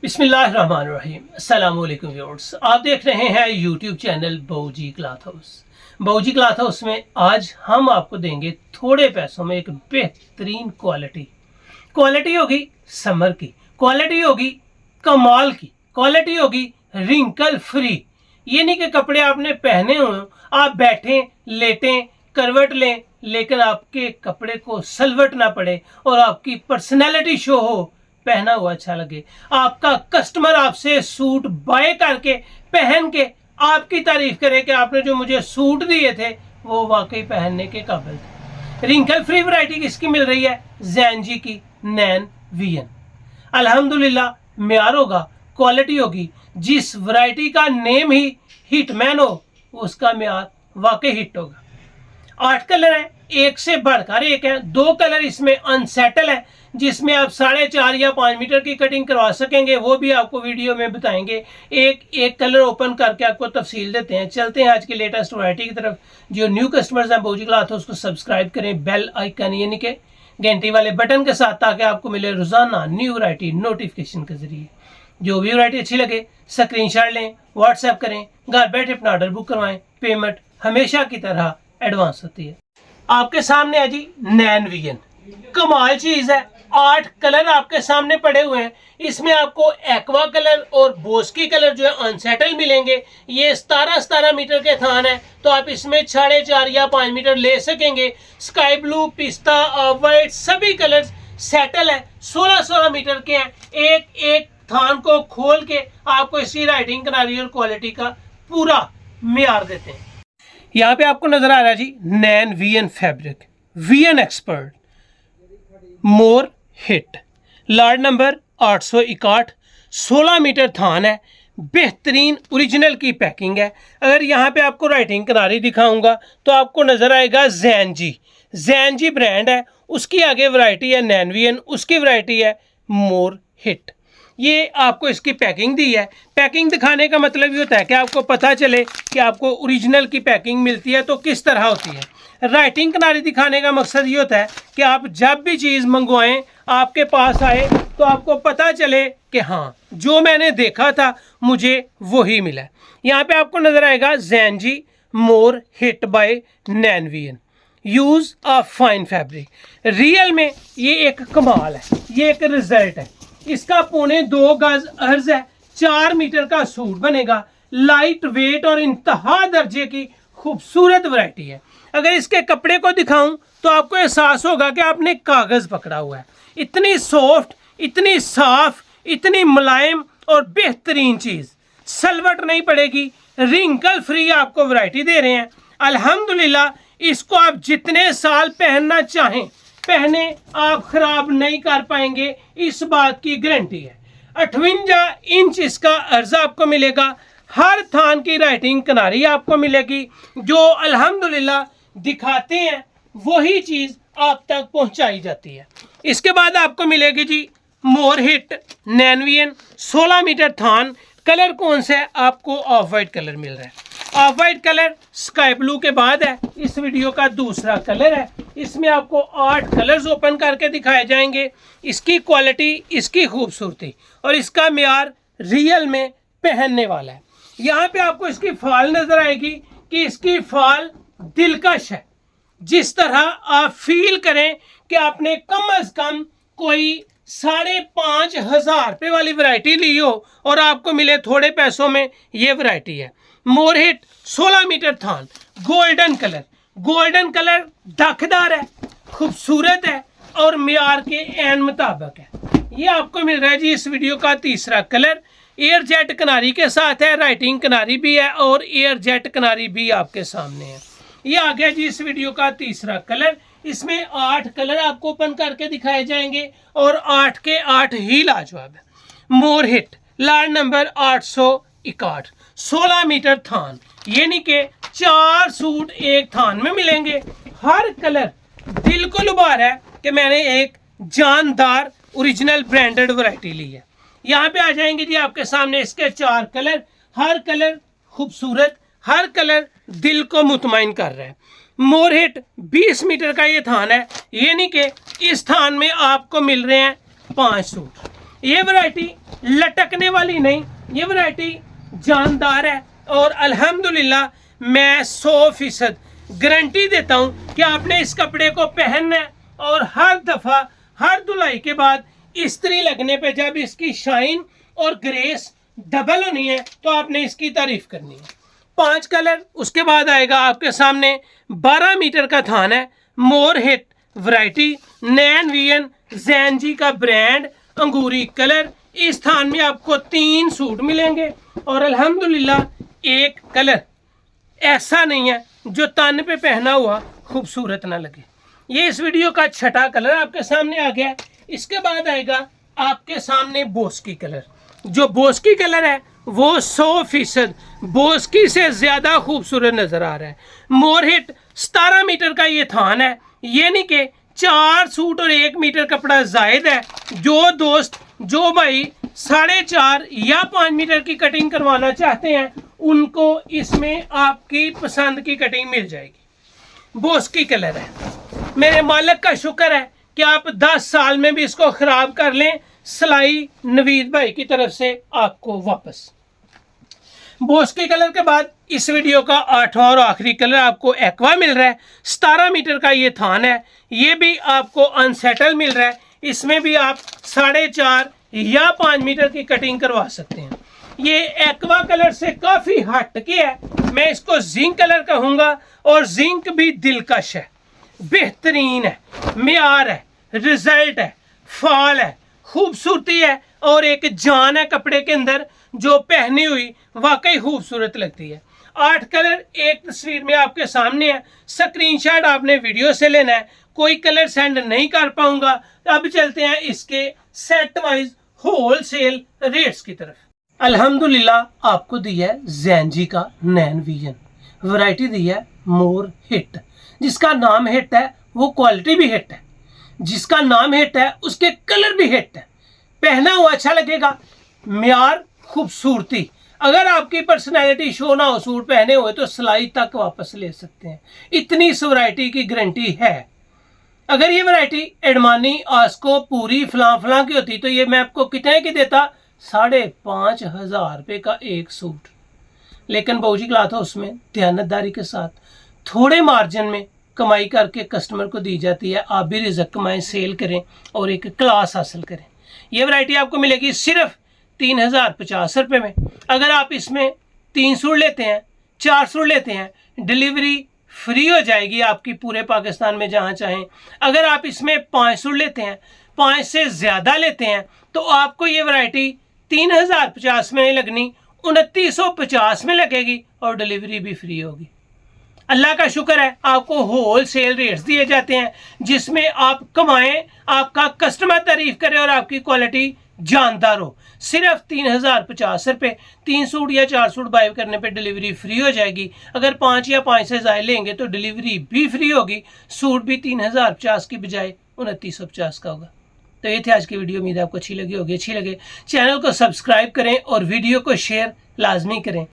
बिस्मिल्लाहिर्रहमानिर्रहीम। अस्सलाम वालेकुम व्यूअर्स, आप देख रहे हैं YouTube channel Bauji cloth house. Bauji cloth house में आज हम आपको देंगे थोड़े पैसों में एक बेहतरीन क्वालिटी होगी समर की, क्वालिटी होगी कमाल की, क्वालिटी होगी रिंकल फ्री। ये नहीं कि कपड़े आपने पहने हुए आप बैठें लेटें करवट लें लेकिन आपके कपड़े को सलवट ना पड़े और आपकी पर्सनैलिटी शो हो, पहना हुआ अच्छा लगे, आपका कस्टमर आपसे सूट बाय करके पहन के आपकी तारीफ करे कि आपने जो मुझे सूट दिए थे वो वाकई पहनने के काबिल थे। रिंकल फ्री वैरायटी किसकी मिल रही है? जैनजी की नैन वीएन। अल्हम्दुलिल्लाह म्यार होगा, क्वालिटी होगी। जिस वैरायटी का नेम ही हिटमैन हो उसका म्यार वाकई हिट होगा। 8 कलर है, एक से बढ़कर एक है। 2 कलर इसमें अनसेटल है जिसमें आप 4.5 या 5 मीटर की कटिंग करवा सकेंगे, वो भी आपको वीडियो में बताएंगे। एक कलर ओपन करके आपको तफसील देते हैं। चलते हैं आज की लेटेस्ट वैरायटी की तरफ। जो न्यू कस्टमर्स हैं बऊजी क्लॉथ हाउस उसको सब्सक्राइब करें बेल आइकन यानी कि घंटी वाले बटन के साथ, ताकि आपको मिले रोजाना न्यू वैरायटी नोटिफिकेशन के जरिए। जो भी वैरायटी अच्छी लगे स्क्रीनशॉट लें, व्हाट्सएप करें, घर बैठे अपना ऑर्डर बुक करवाएं। पेमेंट हमेशा की तरह एडवांस होती है। आपके सामने है जी नैन वीएन, कमाल चीज है। 8 कलर आपके सामने पड़े हुए हैं। इसमें आपको एक्वा कलर और बोस्की कलर जो है अनसेटल मिलेंगे। ये 17 मीटर के थान है तो आप इसमें 4.5 या 5 मीटर ले सकेंगे। स्काई ब्लू, पिस्ता, ऑफ वाइट सभी कलर सेटल है। 16 मीटर के हैं। एक थान को खोल के आपको इसकी राइटिंग किनारी और क्वालिटी का पूरा म्यार देते हैं। यहाँ पे आपको नजर आ रहा है जी नैन VN fabric, VN expert, more heat, Lord number 861, 16 metre थान है। बेहतरीन ओरिजिनल की पैकिंग है। अगर यहाँ पे आपको राइटिंग किनारी दिखाऊंगा तो आपको नजर आएगा जैनजी ब्रांड है। उसकी आगे वैरायटी है नैन वीएन, उसकी वैरायटी है मोर हिट। ये आपको इसकी पैकिंग दी है। पैकिंग दिखाने का मतलब ये होता है कि आपको पता चले कि आपको ओरिजिनल की पैकिंग मिलती है तो किस तरह होती है। राइटिंग किनारी दिखाने का मकसद ये होता है कि आप जब भी चीज़ मंगवाएं आपके पास आए तो आपको पता चले कि हाँ जो मैंने देखा था मुझे वही मिला। यहाँ पे आपको नजर आएगा जैनजी मोर हिट बाय नैन वीएन, use of fine fabric. Real में ये एक कमाल है, ये एक रिजल्ट है। इसका 2.25 गज अर्ज है। 4 मीटर का सूट बनेगा। लाइट वेट और इंतहा दर्जे की खूबसूरत वैरायटी है। अगर इसके कपड़े को दिखाऊं तो आपको एहसास होगा कि आपने कागज पकड़ा हुआ है। इतनी सॉफ्ट, इतनी साफ, इतनी मुलायम और बेहतरीन चीज, सलवट नहीं पड़ेगी, रिंकल फ्री आपको वैरायटी दे रहे हैं। अल्हम्दुलिल्लाह इसको आप जितने साल पहनना चाहें पहने, आप खराब नहीं कर पाएंगे, इस बात की गारंटी है। 58 इंच इसका अर्जा आपको मिलेगा। हर थान की राइटिंग किनारी आपको मिलेगी। जो अल्हम्दुलिल्लाह दिखाते हैं वही चीज आप तक पहुंचाई जाती है। इसके बाद आपको मिलेगी जी मोर हिट नैन वीएन, 16 मीटर थान। कलर कौन सा है? आपको ऑफ वाइट कलर मिल रहा है। Of white colour sky blue के बाद है। इस वीडियो का दूसरा कलर है। इसमें आपको 8 कलर्स ओपन करके दिखाए जाएंगे। इसकी क्वालिटी, इसकी खूबसूरती और इसका म्यार रियल में पहनने वाला है। यहाँ पे आपको इसकी फाल नजर आएगी कि इसकी फाल दिलकश है। जिस तरह आप फील करें कि आपने कम अज कम कोई 5,500 रुपये वाली वैरायटी ली हो और आपको मिले थोड़े पैसों में, ये वैरायटी है। मोर हिट 16 मीटर थान, गोल्डन कलर दाखदार है, खूबसूरत है और म्यार के एन मुताबिक है। ये आपको मिल रहा है जी इस वीडियो का तीसरा कलर। एयर जेट किनारी के साथ है, राइटिंग किनारी भी है और एयर जेट किनारी भी आपके सामने है। ये आ गया जी इस वीडियो का तीसरा कलर। इसमें 8 कलर आपको ओपन करके दिखाए जाएंगे और 8 के 8 ही लाजवाब है। More heat Lord number 861, 16 metre थान, यानी कि 4 सूट एक थान में मिलेंगे। हर कलर दिल को लुभा रहा है कि मैंने एक जानदार ओरिजिनल ब्रांडेड वैरायटी ली है। यहाँ पे आ जाएंगे जी आपके सामने इसके 4 कलर। हर कलर खूबसूरत, हर कलर दिल को मुतमईन कर रहा है। मोर हिट 20 मीटर का ये थान है, यानी कि इस थान में आपको मिल रहे हैं 5 सूट। ये वैरायटी लटकने वाली नहीं, ये वैरायटी जानदार है और अल्हम्दुलिल्लाह मैं 100% गारंटी देता हूँ कि आपने इस कपड़े को पहनना है और हर दफ़ा हर धुलाई के बाद इस्त्री लगने पे जब इसकी शाइन और ग्रेस डबल होनी है तो आपने इसकी तारीफ करनी है। 5 कलर, उसके बाद आएगा आपके सामने 12 मीटर का थान है, मोर हिट वैरायटी, नैन वीएन जैनजी का ब्रांड, अंगूरी कलर। इस थान में आपको 3 सूट मिलेंगे और अल्हम्दुलिल्लाह एक कलर ऐसा नहीं है जो तन पे पहना हुआ खूबसूरत ना लगे। ये इस वीडियो का छठा कलर आपके सामने आ गया। इसके बाद आएगा आपके सामने बोस्की कलर। जो बोस्की कलर है वो 100% बोस्की से ज़्यादा खूबसूरत नज़र आ रहा है। मोर हिट 17 मीटर का ये थान है, ये नहीं कि 4 सूट और 1 मीटर कपड़ा जायद है। जो दोस्त जो भाई 4.5 या 5 मीटर की कटिंग करवाना चाहते हैं उनको इसमें आपकी पसंद की कटिंग मिल जाएगी। बोस्की कलर है, मेरे मालिक का शुक्र है कि आप 10 साल में भी इसको ख़राब कर लें, सिलाई नवीद भाई की तरफ से आपको वापस। बोस्की कलर के बाद इस वीडियो का 8वां और आखिरी कलर आपको एक्वा मिल रहा है। 17 मीटर का ये थान है, ये भी आपको अनसेटल मिल रहा है। इसमें भी आप 4.5 या 5 मीटर की कटिंग करवा सकते हैं। ये एक्वा कलर से काफ़ी हट के है, मैं इसको जिंक कलर कहूँगा और जिंक भी दिलकश है, बेहतरीन है, मियार है, रिजल्ट है, फाल है, खूबसूरती है और एक जान है कपड़े के अंदर जो पहनी हुई वाकई खूबसूरत लगती है। 8 कलर एक तस्वीर में आपके सामने है, स्क्रीनशॉट आपने वीडियो से लेना है। कोई कलर सेंड नहीं कर पाऊंगा। अब चलते हैं इसके सेट वाइज होलसेल रेट्स की तरफ। अल्हम्दुलिल्लाह आपको दिया है जैनजी का नैन विजन, वैरायटी दी है मोर हिट। जिसका नाम हिट है वो क्वालिटी भी हिट है, जिसका नाम हिट है उसके कलर भी हिट है। पहना हुआ अच्छा लगेगा, म्यार खूबसूरती। अगर आपकी पर्सनैलिटी शो ना हो सूट पहने हुए तो सिलाई तक वापस ले सकते हैं, इतनी इस वैरायटी की गारंटी है। अगर ये वैरायटी एडमानी आस्को पूरी फलां की होती तो ये मैं आपको कितने की देता, 5,500 रुपये का एक सूट। लेकिन बाबूजी क्लॉथ हाउस में दयानतदारी के साथ थोड़े मार्जिन में कमाई करके कस्टमर को दी जाती है। आप भी रिज़्क कमाएं, सेल करें और एक क्लास हासिल करें। ये वैरायटी आपको मिलेगी सिर्फ 3,050 रुपये में। अगर आप इसमें 3 सूट लेते हैं, 4 सूट लेते हैं, डिलीवरी फ्री हो जाएगी आपकी पूरे पाकिस्तान में जहाँ चाहें। अगर आप इसमें 5 सूट लेते हैं, 5 से ज़्यादा लेते हैं तो आपको ये वैरायटी 3,050 में नहीं लगनी, 2,950 में लगेगी और डिलीवरी भी फ्री होगी। अल्लाह का शुक्र है आपको होल सेल रेट्स दिए जाते हैं जिसमें आप कमाएं, आपका कस्टमर तारीफ करे और आपकी क्वालिटी जानदार हो। सिर्फ 3,050 रुपये, 3 सूट या 4 सूट बाय करने पे डिलीवरी फ्री हो जाएगी। अगर 5 या 5 से ज़्यादा लेंगे तो डिलीवरी भी फ्री होगी। सूट भी 3,050 की बजाय 2,950 का होगा। तो ये थी आज की वीडियो, उम्मीद आपको अच्छी लगी होगी। अच्छी लगे चैनल को सब्सक्राइब करें और वीडियो को शेयर लाजमी करें।